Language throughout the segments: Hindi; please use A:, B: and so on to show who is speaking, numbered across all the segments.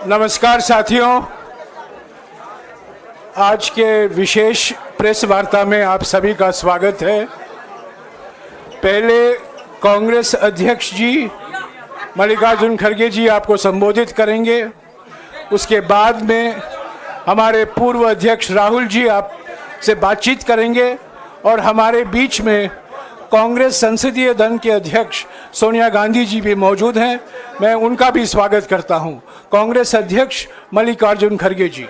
A: नमस्कार साथियों, आज के विशेष प्रेस वार्ता में आप सभी का स्वागत है। पहले कांग्रेस अध्यक्ष जी मल्लिकार्जुन खड़गे जी आपको संबोधित करेंगे। उसके बाद में हमारे पूर्व अध्यक्ष राहुल जी आपसे बातचीत करेंगे और हमारे बीच में कांग्रेस संसदीय दल के अध्यक्ष सोनिया गांधी जी भी मौजूद हैं। मैं उनका भी स्वागत करता हूं। कांग्रेस अध्यक्ष मल्लिकार्जुन खड़गे जी।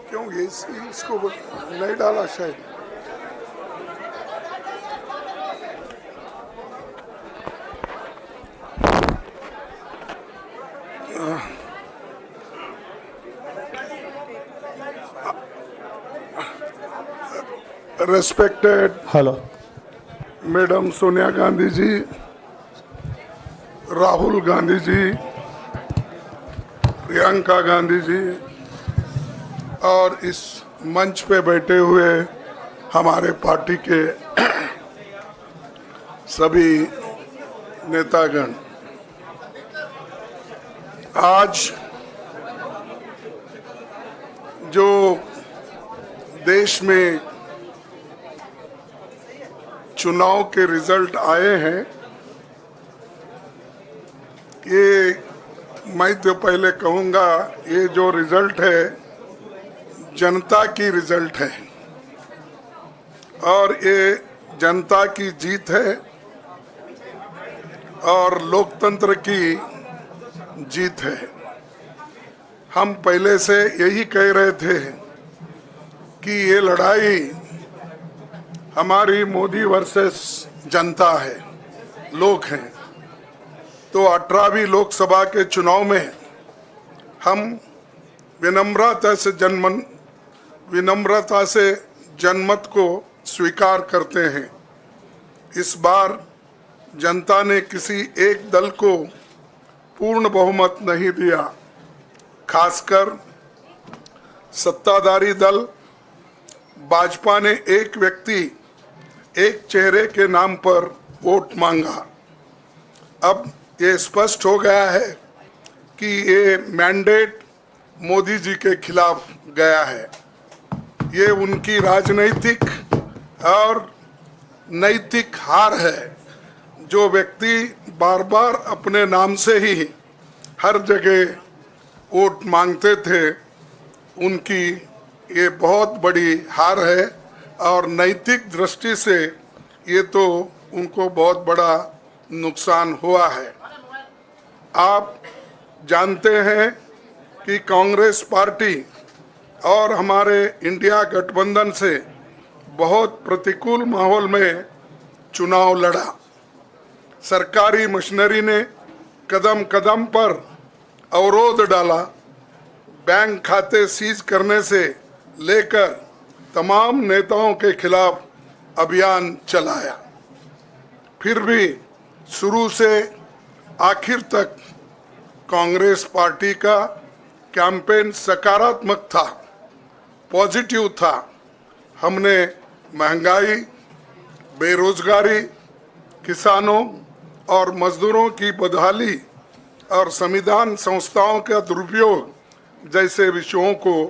B: क्यों इसको नहीं डाला शायद। Respected
C: hello
B: madam Sonia Gandhi ji, Rahul Gandhi ji, Priyanka Gandhi ji और इस मंच पे बैठे हुए हमारे पार्टी के सभी नेतागण, आज जो देश में चुनाव के रिजल्ट आए हैं, ये मैं तो पहले कहूँगा, ये जो रिजल्ट है जनता की रिजल्ट है और ये जनता की जीत है और लोकतंत्र की जीत है। हम पहले से यही कह रहे थे कि ये लड़ाई हमारी मोदी वर्सेस जनता है, लोग हैं। तो 18वीं लोकसभा के चुनाव में हम विनम्रता से जनमत को स्वीकार करते हैं। इस बार जनता ने किसी एक दल को पूर्ण बहुमत नहीं दिया, खासकर सत्ताधारी दल भाजपा ने एक व्यक्ति एक चेहरे के नाम पर वोट मांगा। अब ये स्पष्ट हो गया है कि ये मैंडेट मोदी जी के खिलाफ गया है। ये उनकी राजनीतिक और नैतिक हार है। जो व्यक्ति बार बार अपने नाम से ही हर जगह वोट मांगते थे, उनकी ये बहुत बड़ी हार है और नैतिक दृष्टि से ये तो उनको बहुत बड़ा नुकसान हुआ है। आप जानते हैं कि कांग्रेस पार्टी और हमारे इंडिया गठबंधन से बहुत प्रतिकूल माहौल में चुनाव लड़ा। सरकारी मशीनरी ने कदम कदम पर अवरोध डाला। बैंक खाते सीज करने से लेकर तमाम नेताओं के खिलाफ अभियान चलाया। फिर भी शुरू से आखिर तक कांग्रेस पार्टी का कैंपेन सकारात्मक था, पॉजिटिव था। हमने महंगाई, बेरोजगारी, किसानों और मजदूरों की बदहाली और संविधान संस्थाओं का दुरुपयोग जैसे विषयों को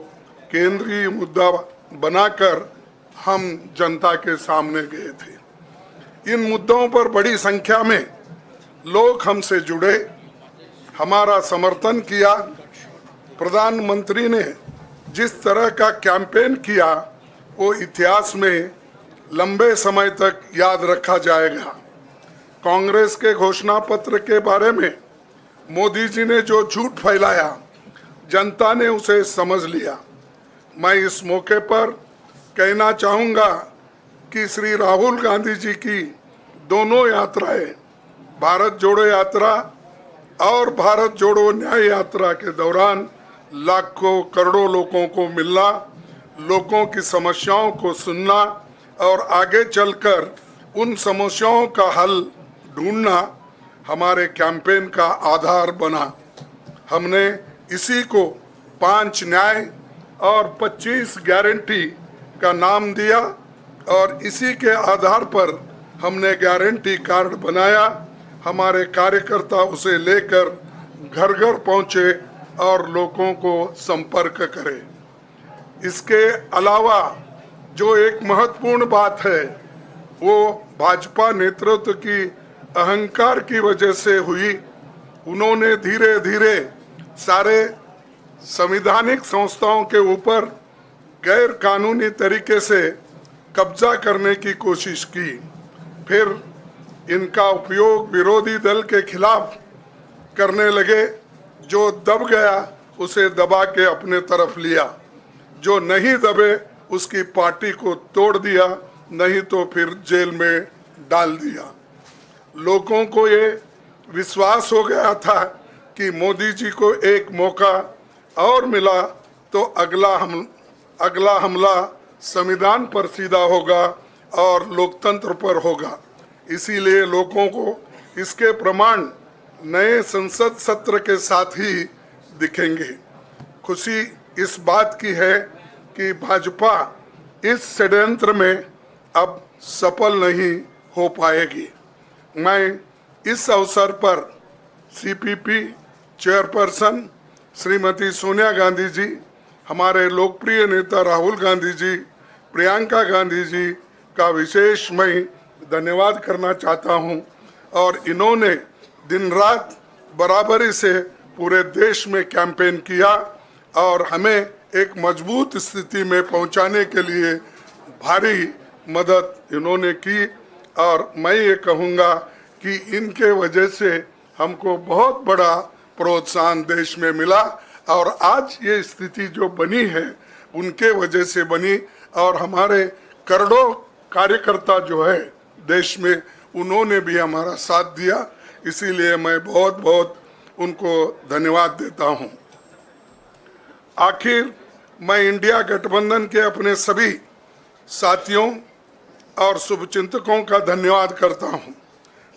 B: केंद्रीय मुद्दा बनाकर हम जनता के सामने गए थे। इन मुद्दों पर बड़ी संख्या में लोग हमसे जुड़े, हमारा समर्थन किया। प्रधानमंत्री ने जिस तरह का कैंपेन किया वो इतिहास में लंबे समय तक याद रखा जाएगा। कांग्रेस के घोषणा पत्र के बारे में मोदी जी ने जो झूठ फैलाया, जनता ने उसे समझ लिया। मैं इस मौके पर कहना चाहूँगा कि श्री राहुल गांधी जी की दोनों यात्राएं, भारत जोड़ो यात्रा और भारत जोड़ो न्याय यात्रा के दौरान लाखों करोड़ों लोगों को मिलना, लोगों की समस्याओं को सुनना और आगे चलकर उन समस्याओं का हल ढूंढना, हमारे कैंपेन का आधार बना। हमने इसी को 5 न्याय और 25 गारंटी का नाम दिया और इसी के आधार पर हमने गारंटी कार्ड बनाया। हमारे कार्यकर्ता उसे लेकर घर घर पहुंचे और लोगों को संपर्क करें। इसके अलावा जो एक महत्वपूर्ण बात है वो भाजपा नेतृत्व की अहंकार की वजह से हुई। उन्होंने धीरे धीरे सारे संवैधानिक संस्थाओं के ऊपर गैर कानूनी तरीके से कब्जा करने की कोशिश की। फिर इनका उपयोग विरोधी दल के खिलाफ करने लगे। जो दब गया उसे दबा के अपने तरफ लिया, जो नहीं दबे उसकी पार्टी को तोड़ दिया, नहीं तो फिर जेल में डाल दिया। लोगों को ये विश्वास हो गया था कि मोदी जी को एक मौका और मिला तो अगला हमला संविधान पर सीधा होगा और लोकतंत्र पर होगा। इसीलिए लोगों को इसके प्रमाण नए संसद सत्र के साथ ही दिखेंगे। खुशी इस बात की है कि भाजपा इस षड्यंत्र में अब सफल नहीं हो पाएगी। मैं इस अवसर पर सीपीपी चेयरपर्सन श्रीमती सोनिया गांधी जी, हमारे लोकप्रिय नेता राहुल गांधी जी, प्रियंका गांधी जी का विशेष मैं धन्यवाद करना चाहता हूं। और इन्होंने दिन रात बराबरी से पूरे देश में कैंपेन किया और हमें एक मजबूत स्थिति में पहुंचाने के लिए भारी मदद इन्होंने की। और मैं ये कहूँगा कि इनके वजह से हमको बहुत बड़ा प्रोत्साहन देश में मिला और आज ये स्थिति जो बनी है उनके वजह से बनी। और हमारे करोड़ों कार्यकर्ता जो है देश में, उन्होंने भी हमारा साथ दिया। इसीलिए मैं बहुत बहुत उनको धन्यवाद देता हूं। आखिर मैं इंडिया गठबंधन के अपने सभी साथियों और शुभचिंतकों का धन्यवाद करता हूं।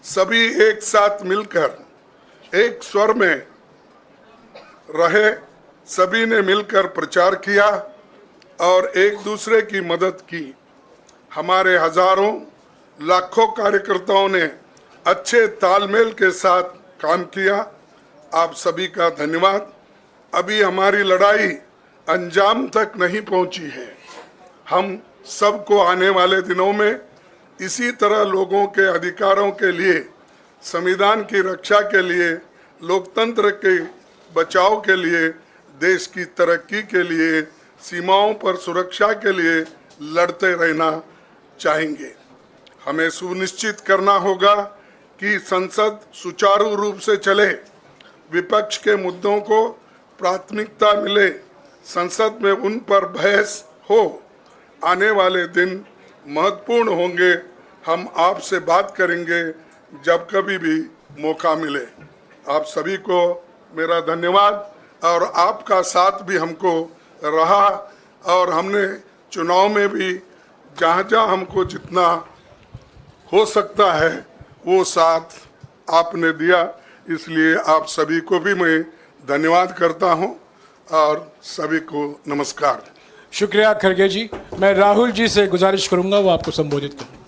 B: सभी एक साथ मिलकर एक स्वर में रहे, सभी ने मिलकर प्रचार किया और एक दूसरे की मदद की। हमारे हजारों लाखों कार्यकर्ताओं ने अच्छे तालमेल के साथ काम किया। आप सभी का धन्यवाद। अभी हमारी लड़ाई अंजाम तक नहीं पहुंची है। हम सबको आने वाले दिनों में इसी तरह लोगों के अधिकारों के लिए, संविधान की रक्षा के लिए, लोकतंत्र के बचाव के लिए, देश की तरक्की के लिए, सीमाओं पर सुरक्षा के लिए लड़ते रहना चाहेंगे। हमें सुनिश्चित करना होगा कि संसद सुचारू रूप से चले, विपक्ष के मुद्दों को प्राथमिकता मिले, संसद में उन पर बहस हो। आने वाले दिन महत्वपूर्ण होंगे। हम आपसे बात करेंगे जब कभी भी मौका मिले। आप सभी को मेरा धन्यवाद। और आपका साथ भी हमको रहा और हमने चुनाव में भी जहाँ जहाँ हमको जितना हो सकता है वो साथ आपने दिया। इसलिए आप सभी को भी मैं धन्यवाद करता हूं और सभी को नमस्कार।
A: शुक्रिया खड़गे जी। मैं राहुल जी से गुजारिश करूंगा वो आपको संबोधित करें।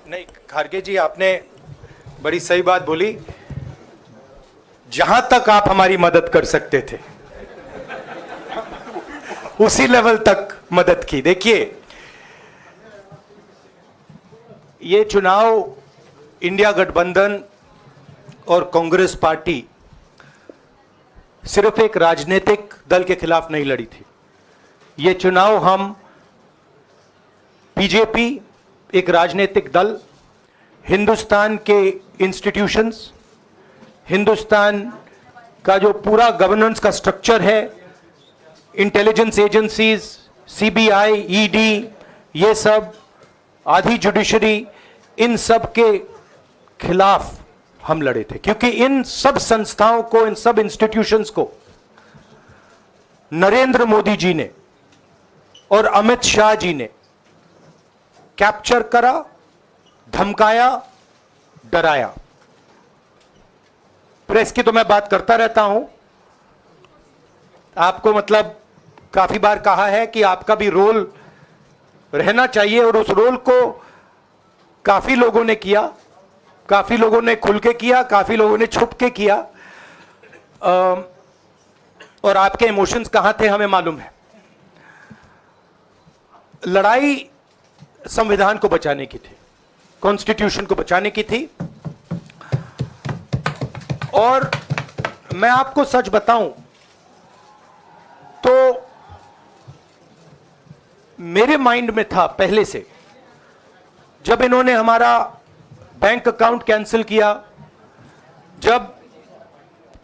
C: नहीं, खड़गे जी आपने बड़ी सही बात बोली। जहां तक आप हमारी मदद कर सकते थे उसी लेवल तक मदद की। देखिए, ये चुनाव इंडिया गठबंधन और कांग्रेस पार्टी सिर्फ एक राजनीतिक दल के खिलाफ नहीं लड़ी थी। ये चुनाव हम बीजेपी, एक राजनीतिक दल, हिंदुस्तान के इंस्टीट्यूशंस, हिंदुस्तान का जो पूरा गवर्नेंस का स्ट्रक्चर है, इंटेलिजेंस एजेंसीज, सीबीआई, ईडी, ये सब, आधी जुडिशरी, इन सब के खिलाफ हम लड़े थे। क्योंकि इन सब संस्थाओं को, इन सब इंस्टीट्यूशंस को नरेंद्र मोदी जी ने और अमित शाह जी ने कैप्चर करा, धमकाया, डराया। प्रेस की तो मैं बात करता रहता हूं, आपको मतलब काफी बार कहा है कि आपका भी रोल रहना चाहिए, और उस रोल को काफी लोगों ने किया, काफी लोगों ने खुल के किया, काफी लोगों ने छुप के किया, और आपके इमोशंस कहां थे हमें मालूम है। लड़ाई संविधान को बचाने की थी, कॉन्स्टिट्यूशन को बचाने की थी। और मैं आपको सच बताऊं तो मेरे माइंड में था पहले से, जब इन्होंने हमारा बैंक अकाउंट कैंसिल किया, जब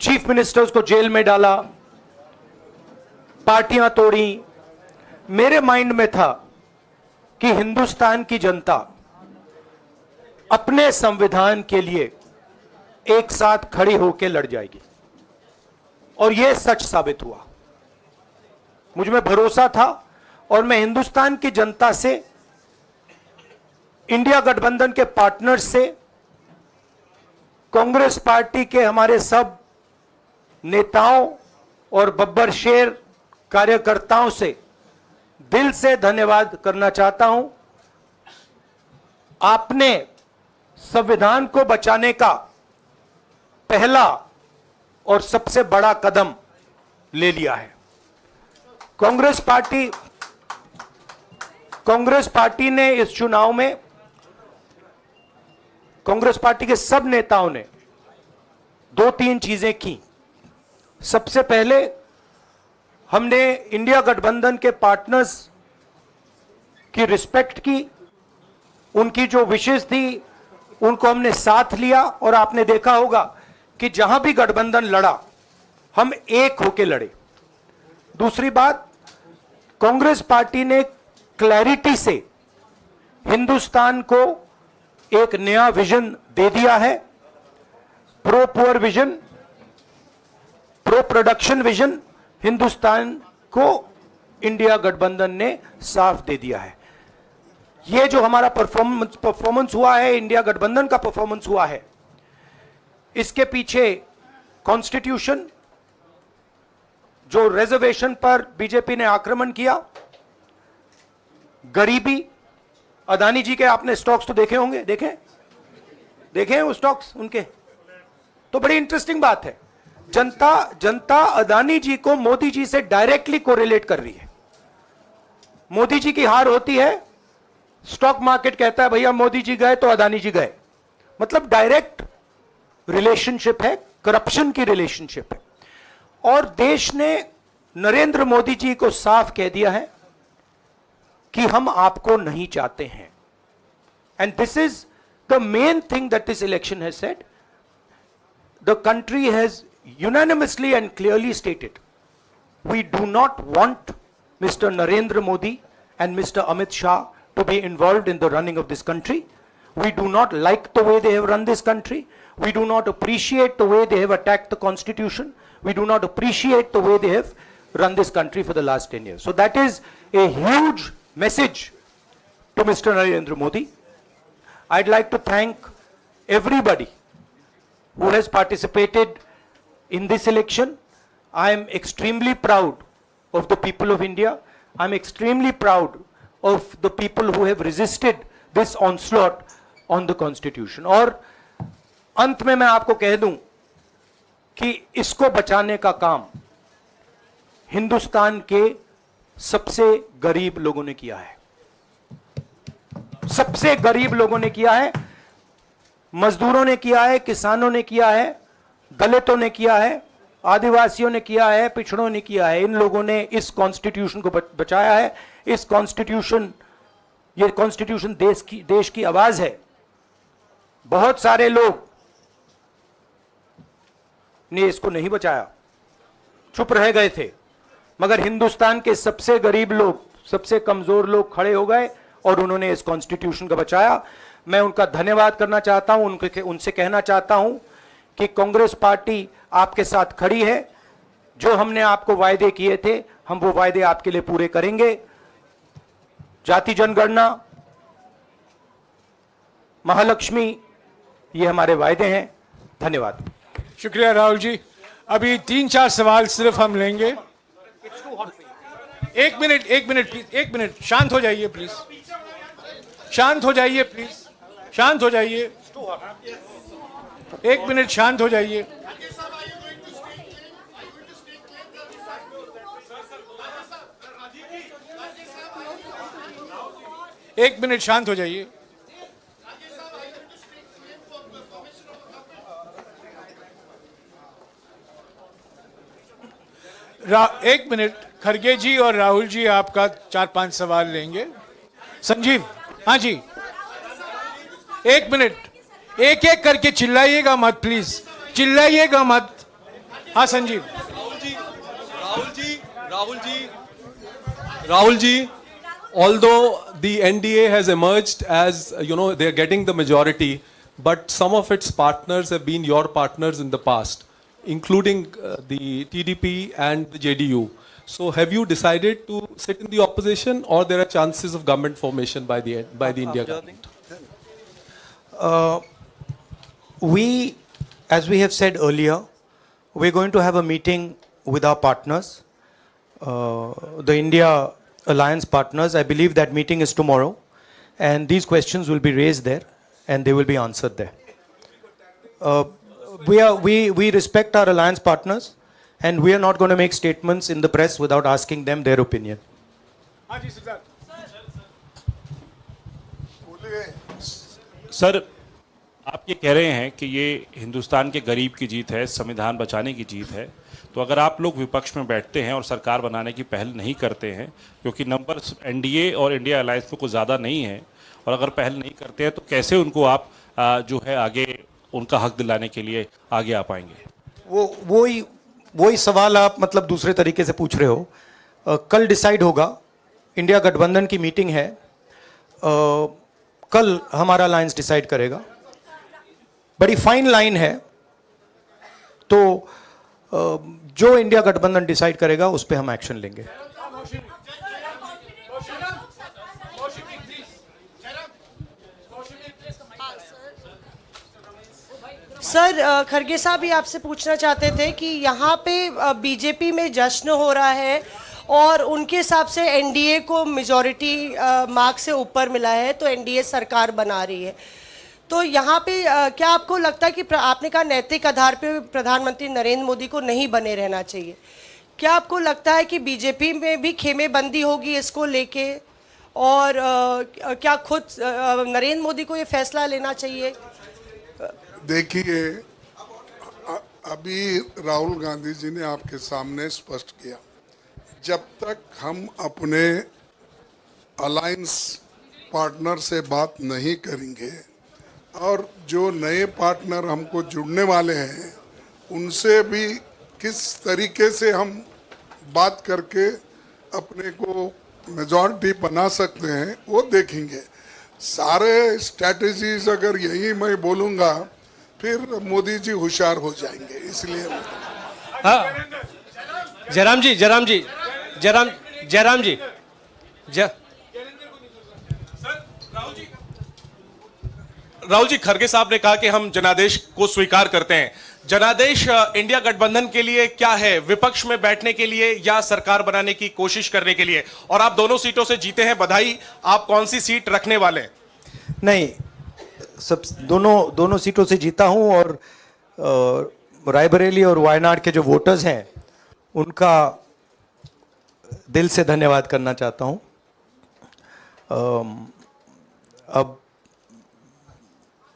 C: चीफ मिनिस्टर्स को जेल में डाला, पार्टियां तोड़ी, मेरे माइंड में था कि हिंदुस्तान की जनता अपने संविधान के लिए एक साथ खड़ी होकर लड़ जाएगी, और यह सच साबित हुआ। मुझ में भरोसा था, और मैं हिंदुस्तान की जनता से, इंडिया गठबंधन के पार्टनर्स से, कांग्रेस पार्टी के हमारे सब नेताओं और बब्बर शेर कार्यकर्ताओं से दिल से धन्यवाद करना चाहता हूं। आपने संविधान को बचाने का पहला और सबसे बड़ा कदम ले लिया है। कांग्रेस पार्टी ने इस चुनाव में, कांग्रेस पार्टी के सब नेताओं ने 2-3 चीजें की। सबसे पहले हमने इंडिया गठबंधन के पार्टनर्स की रिस्पेक्ट की, उनकी जो विशेष थी उनको हमने साथ लिया, और आपने देखा होगा कि जहां भी गठबंधन लड़ा हम एक होकर लड़े। दूसरी बात, कांग्रेस पार्टी ने क्लैरिटी से हिंदुस्तान को एक नया विजन दे दिया है, pro poor vision, pro production vision Hindustan को इंडिया गठबंधन ने साफ दे दिया है। यह जो हमारा परफॉर्मेंस हुआ है, इंडिया गठबंधन का परफॉर्मेंस हुआ है, इसके पीछे कॉन्स्टिट्यूशन, जो रिजर्वेशन पर बीजेपी ने आक्रमण किया, गरीबी, अदानी जी के आपने स्टॉक्स तो देखे होंगे, देखे हैं वो स्टॉक्स उनके, तो बड़ी इंटरेस्टिंग बात है। जनता अदानी जी को मोदी जी से डायरेक्टली कोरिलेट कर रही है। मोदी जी की हार होती है, स्टॉक मार्केट कहता है भैया मोदी जी गए तो अदानी जी गए, मतलब डायरेक्ट रिलेशनशिप है, करप्शन की रिलेशनशिप है। और देश ने नरेंद्र मोदी जी को साफ कह दिया है कि हम आपको नहीं चाहते हैं। And this is the main thing that this election has said. The country has unanimously and clearly stated, we do not want Mr. Narendra Modi and Mr. Amit Shah to be involved in the running of this country. We do not like the way they have run this country. We do not appreciate the way they have attacked the constitution. We do not appreciate the way they have run this country for the last 10 years. So that is a huge message to Mr. Narendra Modi. I'd like to thank everybody who has participated in this election. I am extremely proud of the people of India. I am extremely proud of the people who have resisted this onslaught on the constitution. और अंत में मैं आपको कह दूं कि इसको बचाने का काम हिंदुस्तान के सबसे गरीब लोगों ने किया है, सबसे गरीब लोगों ने किया है, मजदूरों ने किया है, किसानों ने किया है, दलितों ने किया है, आदिवासियों ने किया है, पिछड़ों ने किया है। इन लोगों ने इस कॉन्स्टिट्यूशन को बचाया है। इस कॉन्स्टिट्यूशन, ये कॉन्स्टिट्यूशन देश की आवाज है। बहुत सारे लोग ने इसको नहीं बचाया, चुप रह गए थे, मगर हिंदुस्तान के सबसे गरीब लोग, सबसे कमजोर लोग खड़े हो गए और उन्होंने इस कॉन्स्टिट्यूशन को बचाया। मैं उनका धन्यवाद करना चाहता हूं, उनसे कहना चाहता हूं कि कांग्रेस पार्टी आपके साथ खड़ी है। जो हमने आपको वायदे किए थे, हम वो वायदे आपके लिए पूरे करेंगे। जाति जनगणना, महालक्ष्मी, ये हमारे वायदे हैं। धन्यवाद।
A: शुक्रिया राहुल जी। अभी 3-4 सवाल सिर्फ हम लेंगे। एक मिनट प्लीज, एक मिनट, शांत हो जाइए प्लीज, शांत हो जाइए प्लीज, शांत हो जाइए, एक मिनट शांत हो जाइए। एक मिनट शांत हो जाइए। एक मिनट, खरगे जी और राहुल जी आपका 4-5 सवाल लेंगे। संजीव, हाँ जी, एक मिनट, एक एक करके चिल्लाइएगा मत प्लीज, चिल्लाइएगा मत। हाँ Sanjeev.
D: Rahul ji, although the NDA has emerged as, they are getting the majority, but some of its partners have been your partners in the past, including the TDP and the JDU. So have you decided to sit in the opposition, or there are chances of government formation by the India government?
C: We, as we have said earlier, we're going to have a meeting with our partners, the India Alliance partners. I believe that meeting is tomorrow, and these questions will be raised there, and they will be answered there. We respect our alliance partners, and we are not going to make statements in the press without asking them their opinion.
E: Sir, आप ये कह रहे हैं कि ये हिंदुस्तान के गरीब की जीत है, संविधान बचाने की जीत है, तो अगर आप लोग विपक्ष में बैठते हैं और सरकार बनाने की पहल नहीं करते हैं, क्योंकि नंबर एनडीए और इंडिया अलायंस में कुछ ज़्यादा नहीं है, और अगर पहल नहीं करते हैं तो कैसे उनको आप जो है आगे उनका हक दिलाने के लिए आगे आ पाएंगे?
C: वही सवाल आप मतलब दूसरे तरीके से पूछ रहे हो। कल डिसाइड होगा, इंडिया गठबंधन की मीटिंग है, कल हमारा अलायंस डिसाइड करेगा। बड़ी फाइन लाइन है, तो जो इंडिया गठबंधन डिसाइड करेगा उस पर हम एक्शन लेंगे।
F: सर, खरगे साहब भी आपसे पूछना चाहते थे कि यहाँ पे बीजेपी में जश्न हो रहा है और उनके हिसाब से एनडीए को मेजॉरिटी मार्क से ऊपर मिला है, तो एनडीए सरकार बना रही है। तो यहाँ पे क्या आपको लगता है कि आपने कहा नैतिक आधार पे प्रधानमंत्री नरेंद्र मोदी को नहीं बने रहना चाहिए, क्या आपको लगता है कि बीजेपी में भी खेमेबंदी होगी इसको लेके, और क्या खुद नरेंद्र मोदी को ये फैसला लेना चाहिए?
B: देखिए, अभी राहुल गांधी जी ने आपके सामने स्पष्ट किया, जब तक हम अपने अलायंस पार्टनर से बात नहीं करेंगे और जो नए पार्टनर हमको जुड़ने वाले हैं उनसे भी किस तरीके से हम बात करके अपने को मेजॉरिटी बना सकते हैं वो देखेंगे। सारे स्ट्रैटेजीज अगर यही मैं बोलूँगा फिर मोदी जी होशियार हो जाएंगे, इसलिए।
G: हाँ, जयराम जी, राहुल जी, खरगे साहब ने कहा कि हम जनादेश को स्वीकार करते हैं। जनादेश इंडिया गठबंधन के लिए क्या है? विपक्ष में बैठने के लिए या सरकार बनाने की कोशिश करने के लिए? और आप दोनों सीटों से जीते हैं, बधाई। आप कौन सी सीट रखने वाले हैं?
C: नहीं, सब दोनों सीटों से जीता हूं, और रायबरेली और वायनाड के जो वोटर्स हैं उनका दिल से धन्यवाद करना चाहता हूं। अब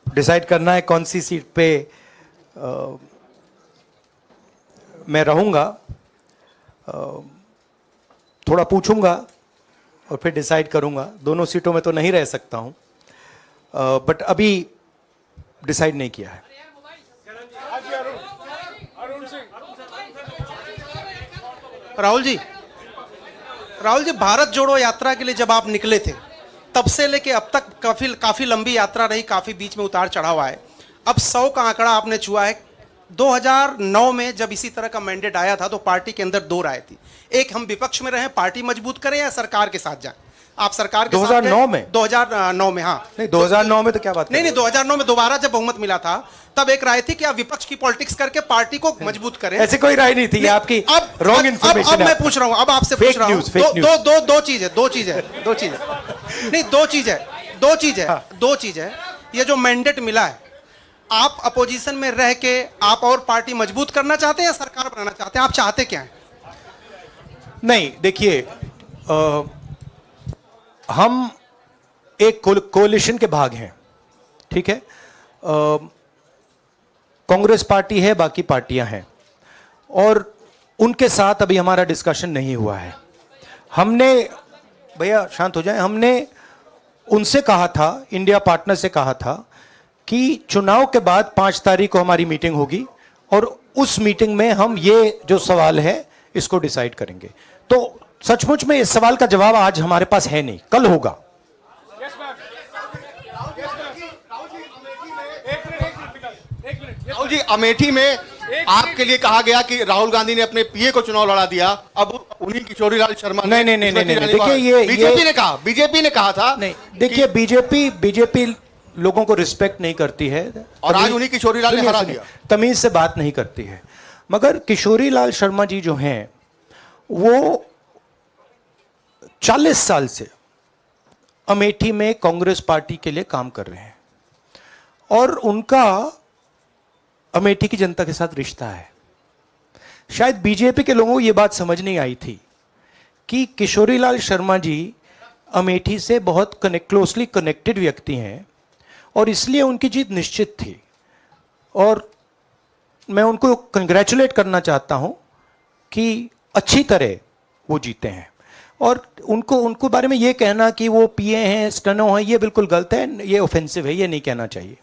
C: डिसाइड करना है कौन सी सीट पे मैं रहूंगा, थोड़ा पूछूंगा और फिर डिसाइड करूंगा। दोनों सीटों में तो नहीं रह सकता हूं, बट अभी डिसाइड नहीं किया है।
G: राहुल जी, भारत जोड़ो यात्रा के लिए जब आप निकले थे तब से लेके अब तक काफी लंबी यात्रा रही, काफी बीच में उतार चढ़ाव आए। अब 100 का आंकड़ा आपने छुआ है। 2009 में जब इसी तरह का मैंडेट आया था तो पार्टी के अंदर 2 राय थी, एक हम विपक्ष में रहें, पार्टी मजबूत करें, या सरकार के साथ जाएं।
H: आप सरकार के साथ
C: 2009 में?
H: 2009 में, हाँ।
C: नहीं 2009 में तो क्या बात
H: नहीं नहीं, 2009 में दोबारा जब बहुमत मिला था तब एक राय थी कि आप विपक्ष की पॉलिटिक्स करके पार्टी को मजबूत करें।
C: ऐसी कोई राय नहीं थी, ये आपकी रॉन्ग इन्फॉर्मेशन
H: अब मैं पूछ रहा हूं, अब आपसे पूछ रहा हूं, दो चीज है नहीं, दो चीज है। ये जो मैंडेट मिला है, आप अपोजिशन में रह के आप और पार्टी मजबूत करना चाहते हैं या सरकार बनाना चाहते हैं? आप चाहते क्या है?
C: नहीं, देखिए, हम एक कोलिशन के भाग हैं, ठीक है। कांग्रेस पार्टी है, बाकी पार्टियां हैं, और उनके साथ अभी हमारा डिस्कशन नहीं हुआ है। हमने, भैया शांत हो जाए, हमने उनसे कहा था, इंडिया पार्टनर से कहा था कि चुनाव के बाद 5 तारीख को हमारी मीटिंग होगी और उस मीटिंग में हम ये जो सवाल है इसको डिसाइड करेंगे। तो सचमुच में इस सवाल का जवाब आज हमारे पास है नहीं, कल होगा।
I: राहुल जी, अमेठी में आपके लिए कहा गया कि राहुल गांधी ने अपने पीए को चुनाव लड़ा दिया, अब उन्हीं किशोरीलाल शर्मा
C: नहीं, देखिए, ये
I: बीजेपी ने कहा था।
C: नहीं, देखिए, बीजेपी लोगों को रिस्पेक्ट नहीं करती है,
I: और आज उन्हीं किशोरीलाल ने हरा दिया।
C: तमीज से बात नहीं करती है। मगर किशोरीलाल शर्मा जी जो हैं, वो 40 साल से अमेठी में कांग्रेस पार्टी के लिए काम कर रहे हैं और उनका अमेठी की जनता के साथ रिश्ता है। शायद बीजेपी के लोगों को यह बात समझ नहीं आई थी कि किशोरीलाल शर्मा जी अमेठी से बहुत क्लोजली कनेक्टेड व्यक्ति हैं और इसलिए उनकी जीत निश्चित थी। और मैं उनको कंग्रेचुलेट करना चाहता हूं कि अच्छी तरह वो जीते हैं। और उनको बारे में ये कहना कि वो पीए हैं, स्टनो हैं, ये बिल्कुल गलत है, ये ऑफेंसिव है, ये नहीं कहना चाहिए।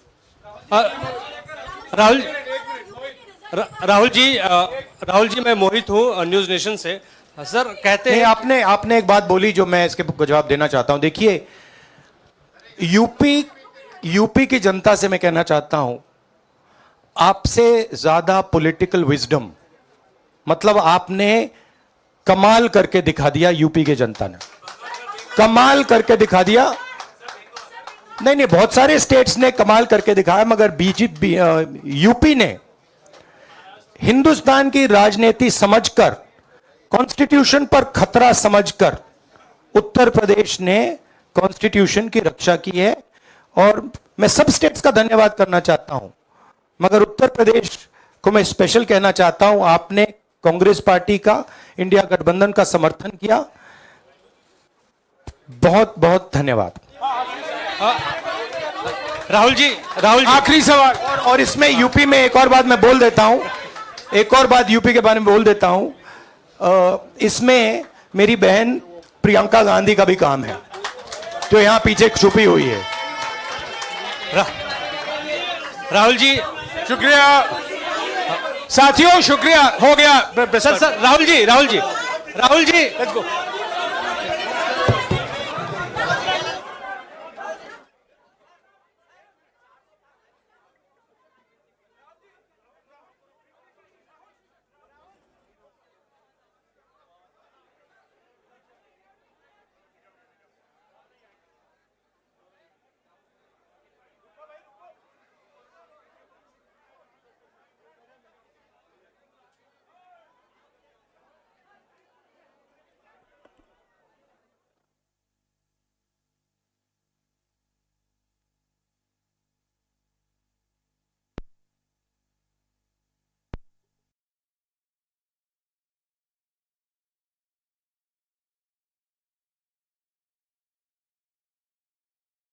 J: राहुल जी, मैं मोहित हूँ न्यूज नेशन से। सर कहते हैं,
C: आपने एक बात बोली जो मैं इसके जवाब देना चाहता हूं। देखिए, यूपी की जनता से मैं कहना चाहता हूं, आपसे ज्यादा पॉलिटिकल विजडम, मतलब आपने कमाल करके दिखा दिया। यूपी की जनता ने कमाल करके दिखा दिया। नहीं, बहुत सारे स्टेट्स ने कमाल करके दिखाया, मगर बीजेपी यूपी ने हिंदुस्तान की राजनीति समझकर, कॉन्स्टिट्यूशन पर खतरा समझकर उत्तर प्रदेश ने कॉन्स्टिट्यूशन की रक्षा की है। और मैं सब स्टेट्स का धन्यवाद करना चाहता हूं, मगर उत्तर प्रदेश को मैं स्पेशल कहना चाहता हूं। आपने कांग्रेस पार्टी का, इंडिया गठबंधन का समर्थन किया, बहुत बहुत धन्यवाद।
J: राहुल जी,
C: आखिरी सवाल, और इसमें यूपी में एक और बात मैं बोल देता हूं, एक और बात यूपी के बारे में बोल देता हूं। इसमें मेरी बहन प्रियंका गांधी का भी काम है, जो यहां पीछे छुपी हुई है।
J: राहुल जी,
A: शुक्रिया साथियों, शुक्रिया, हो गया।
J: सर राहुल जी,